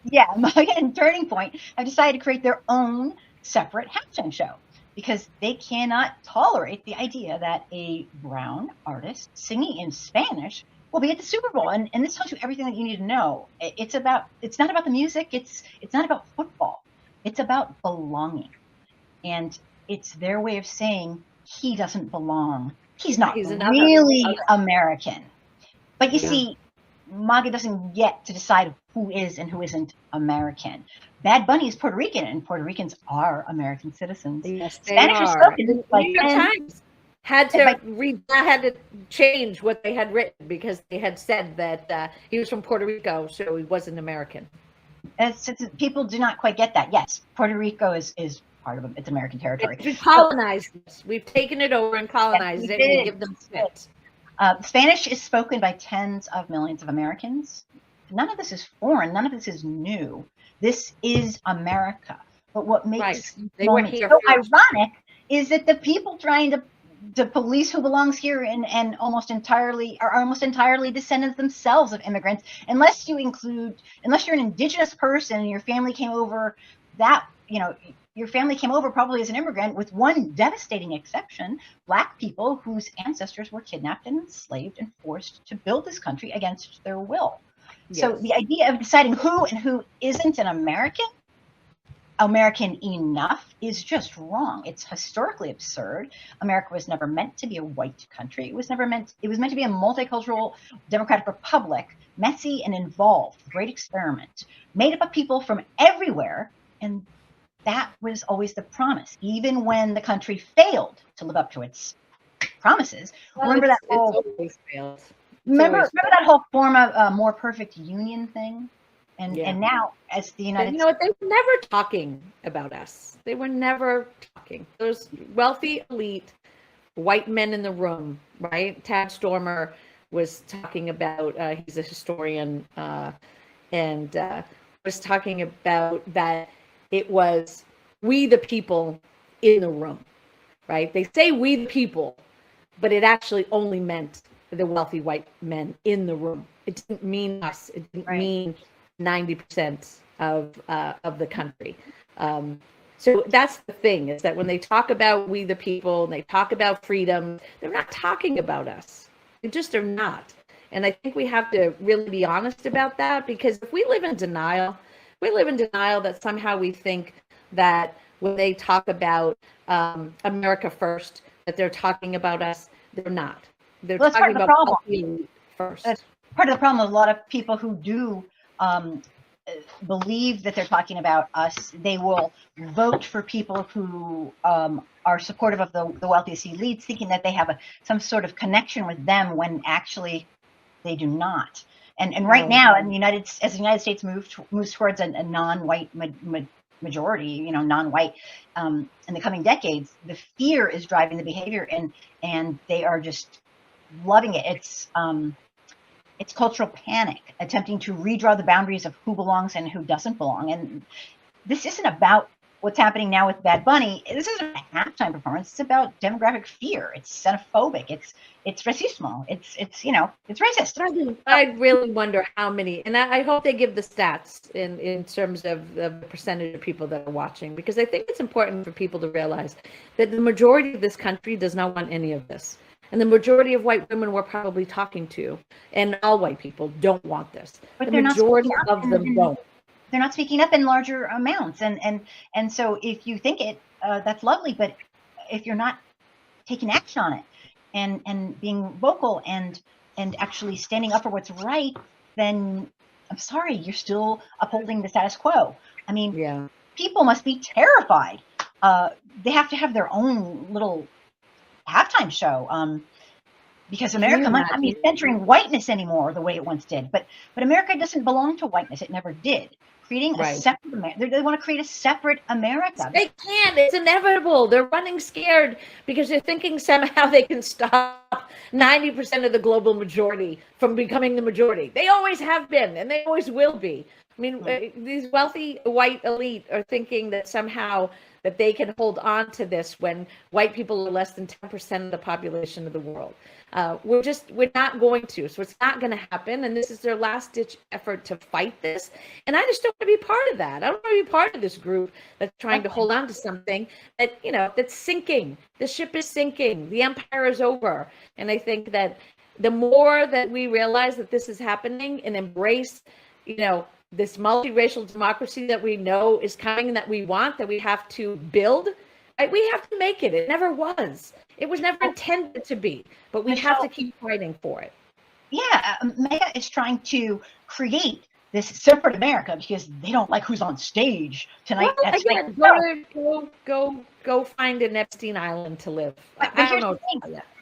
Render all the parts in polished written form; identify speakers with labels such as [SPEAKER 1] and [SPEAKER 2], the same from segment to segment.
[SPEAKER 1] yeah, Maga and Turning Point have decided to create their own separate halftime show because they cannot tolerate the idea that a brown artist singing in Spanish will be at the Super Bowl. And this tells you everything that you need to know. It's not about the music. It's not about football. It's about belonging. And it's their way of saying he doesn't belong. He's not
[SPEAKER 2] He's another.
[SPEAKER 1] really American. But you
[SPEAKER 2] Yeah.
[SPEAKER 1] see, Maga doesn't get to decide who is and who isn't American. Bad Bunny is Puerto Rican, and Puerto Ricans are American citizens.
[SPEAKER 2] Yes, they
[SPEAKER 1] Spanish was
[SPEAKER 2] are.
[SPEAKER 1] spoken
[SPEAKER 2] The
[SPEAKER 1] by
[SPEAKER 2] New York
[SPEAKER 1] 10,
[SPEAKER 2] Times had to change what they had written because they had said that he was from Puerto Rico, so he wasn't American.
[SPEAKER 1] people do not quite get that. Yes, Puerto Rico is part of it's American territory.
[SPEAKER 2] We colonized this. We've taken it over and colonized it. We give them shit.
[SPEAKER 1] Spanish is spoken by tens of millions of Americans. None of this is foreign. None of this is new. This is America. But what makes
[SPEAKER 2] They were here
[SPEAKER 1] so
[SPEAKER 2] first.
[SPEAKER 1] ironic is that the people trying to police who belongs here and almost entirely descendants themselves of immigrants, unless you're an indigenous person and your family came over your family came over probably as an immigrant, with one devastating exception: Black people whose ancestors were kidnapped and enslaved and forced to build this country against their will. Yes. So the idea of deciding who and who isn't an American enough is just wrong. It's historically absurd. America was never meant to be a white country. It was meant to be a multicultural democratic republic, messy and involved, great experiment, made up of people from everywhere. And that was always the promise, even when the country failed to live up to its promises.
[SPEAKER 2] Well,
[SPEAKER 1] remember that whole form of more perfect union thing? And now, as the United States...
[SPEAKER 2] You know what? They were never talking about us. They were never talking. Those wealthy elite white men in the room, right? Tad Stormer was talking about, he's a historian, and was talking about that it was we the people in the room, right? They say we the people, but it actually only meant the wealthy white men in the room. It didn't mean us. It didn't mean 90% of the country. So that's the thing, is that when they talk about we the people and they talk about freedom, they're not talking about us. They just are not. And I think we have to really be honest about that, because if we live in denial that somehow we think that when they talk about America first, that they're talking about us. They're not. They're talking about wealthy first.
[SPEAKER 1] That's part of the problem with a lot of people who do believe that they're talking about us. They will vote for people who are supportive of the wealthiest elites, thinking that they have some sort of connection with them, when actually they do not. And right now, as the United States moves towards a non-white majority, non-white, in the coming decades, the fear is driving the behavior, and they are just loving it. It's cultural panic, attempting to redraw the boundaries of who belongs and who doesn't belong. And this isn't about what's happening now with Bad Bunny. This isn't a halftime performance. It's about demographic fear. It's xenophobic. It's racismo. It's racist.
[SPEAKER 2] I really wonder how many, and I hope they give the stats in terms of the percentage of people that are watching, because I think it's important for people to realize that the majority of this country does not want any of this. And the majority of white women we're probably talking to, and all white people, don't want this.
[SPEAKER 1] But
[SPEAKER 2] the majority of them don't.
[SPEAKER 1] They're not speaking up in larger amounts, and so if you think it, that's lovely. But if you're not taking action on it and being vocal and actually standing up for what's right, then I'm sorry, you're still upholding the status quo. I mean, people must be terrified. They have to have their own little halftime show, because America might not be centering whiteness anymore the way it once did. But America doesn't belong to whiteness. It never did. Creating a separate America. They want to create a separate America.
[SPEAKER 2] They can't. It's inevitable. They're running scared because they're thinking somehow they can stop 90% of the global majority from becoming the majority. They always have been, and they always will be. I mean, these wealthy white elite are thinking that somehow that they can hold on to this when white people are less than 10% of the population of the world. We're not going to. So it's not going to happen. And this is their last ditch effort to fight this. And I just don't want to be part of that. I don't want to be part of this group that's trying to hold on to something that, that's sinking. The ship is sinking. The empire is over. And I think that the more that we realize that this is happening and embrace, this multiracial democracy that we know is coming and that we want, that we have to build, right? We have to make it. It never was. It was never intended to be, but we have to keep fighting for it.
[SPEAKER 1] Yeah, Maga is trying to create this separate America because they don't like who's on stage tonight.
[SPEAKER 2] Well, again, go find an Epstein Island to live. I don't know.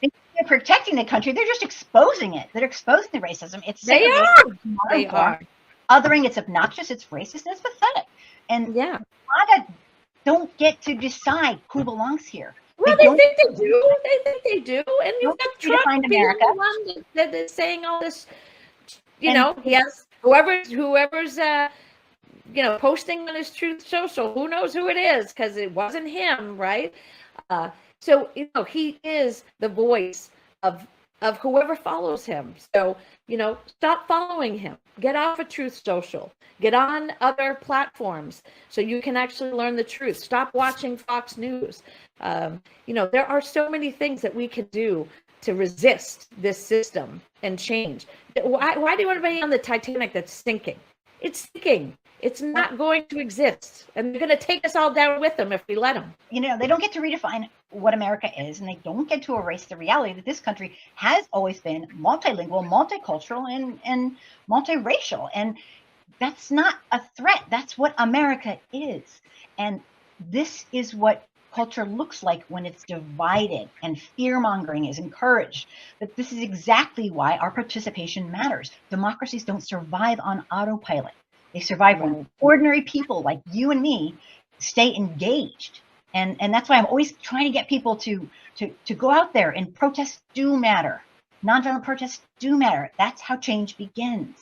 [SPEAKER 1] They're protecting the country. They're just exposing it. They're exposing the racism.
[SPEAKER 2] They are.
[SPEAKER 1] Othering, it's obnoxious, it's racist, and it's pathetic. And Maga don't get to decide who belongs here.
[SPEAKER 2] Well, they think they do. They think they do. And you've got Trump being
[SPEAKER 1] America.
[SPEAKER 2] The one that is saying all this. He has whoever's posting on his Truth Social. Who knows who it is? Because it wasn't him, right? So he is the voice of whoever follows him. So stop following him. Get off of Truth Social. Get on other platforms so you can actually learn the truth. Stop watching Fox News. There are so many things that we can do to resist this system and change. Why do you want to be on the Titanic that's sinking? It's sinking. It's not going to exist. And they're going to take us all down with them if we let them.
[SPEAKER 1] They don't get to redefine what America is, and they don't get to erase the reality that this country has always been multilingual, multicultural, and multiracial. And that's not a threat. That's what America is. And this is what culture looks like when it's divided and fear-mongering is encouraged. But this is exactly why our participation matters. Democracies don't survive on autopilot. They survive when ordinary people like you and me stay engaged. And that's why I'm always trying to get people to go out there, and protests do matter. Nonviolent protests do matter. That's how change begins.